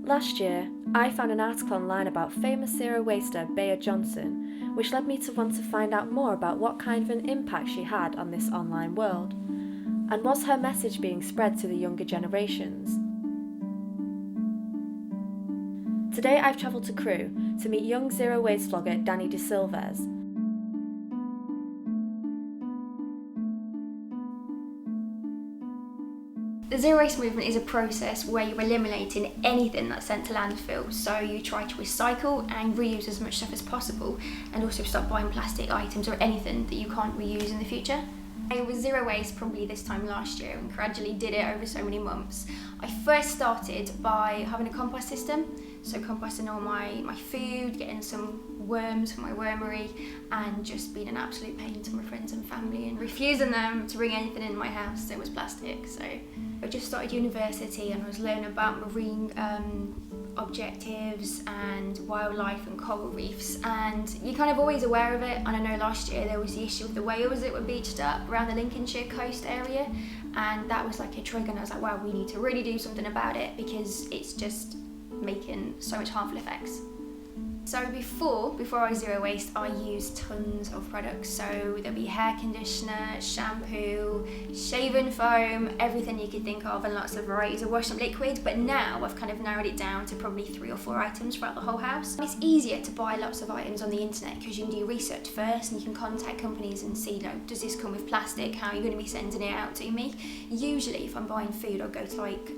Last year, I found an article online about famous zero waster Bea Johnson, which led me to want to find out more about what kind of an impact she had on this online world, and was her message being spread to the younger generations. Today I've travelled to Crewe to meet young zero waste vlogger Dani De Silves. The zero waste movement is a process where you're eliminating anything that's sent to landfill. So you try to recycle and reuse as much stuff as possible, and also stop buying plastic items or anything that you can't reuse in the future. I was zero waste probably this time last year and gradually did it over so many months. I first started by having a compost system, so composting all my food, getting some worms for my wormery, and just being an absolute pain to my friends and family and refusing them to bring anything in my house that was plastic. So I just started university and I was learning about marine objectives and wildlife and coral reefs, and you're kind of always aware of it. And I know last year there was the issue of the whales that were beached up around the Lincolnshire coast area, and that was like a trigger, and I was like, wow, we need to really do something about it because it's just making so much harmful effects. So before I was zero waste, I used tons of products. So there'd be hair conditioner, shampoo, shaving foam, everything you could think of, and lots of varieties of wash-up liquid. But now I've kind of narrowed it down to probably 3 or 4 items throughout the whole house. It's easier to buy lots of items on the internet because you can do research first and you can contact companies and see, does this come with plastic? How are you going to be sending it out to me? Usually if I'm buying food, I'll go to like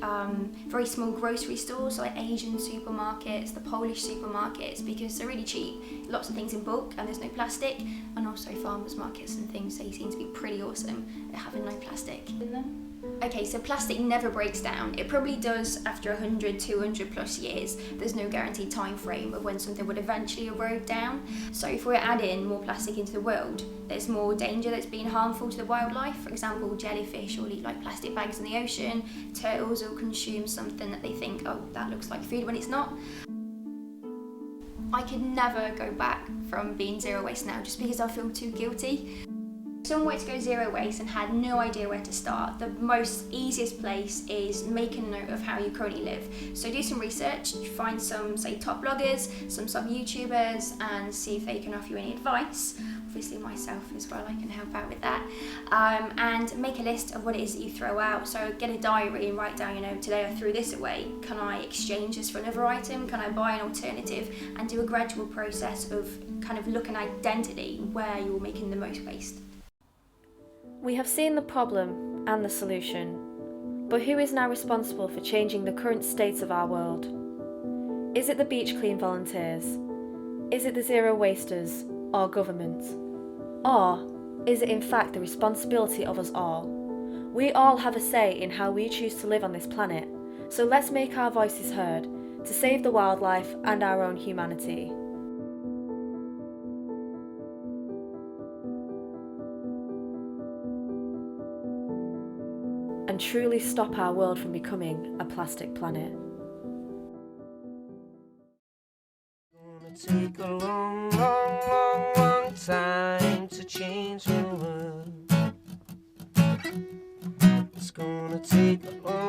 very small grocery stores, like Asian supermarkets, the Polish supermarkets, because they're really cheap, lots of things in bulk, and there's no plastic. And also farmers markets and things, they seem to be pretty awesome at having no plastic in them. Okay, so plastic never breaks down. It probably does after 100, 200 plus years. There's no guaranteed time frame of when something would eventually erode down. So if we're adding more plastic into the world, there's more danger that's being harmful to the wildlife. For example, jellyfish will eat like plastic bags in the ocean, turtles will consume something that they think, oh, that looks like food, when it's not. I could never go back from being zero waste now just because I feel too guilty. If someone wanted to go zero waste and had no idea where to start, the most easiest place is making a note of how you currently live. So do some research, find some, say, top bloggers, some YouTubers, and see if they can offer you any advice. Obviously myself as well, I can help out with that. And make a list of what it is that you throw out. So get a diary and write down, today I threw this away. Can I exchange this for another item? Can I buy an alternative? And do a gradual process of kind of looking at identity where you're making the most waste. We have seen the problem and the solution, but who is now responsible for changing the current state of our world? Is it the beach clean volunteers? Is it the zero wasters or government? Or is it in fact the responsibility of us all? We all have a say in how we choose to live on this planet, so let's make our voices heard to save the wildlife and our own humanity. And truly stop our world from becoming a plastic planet. It's gonna take a long, long, long, long time to change the world. It's gonna take a long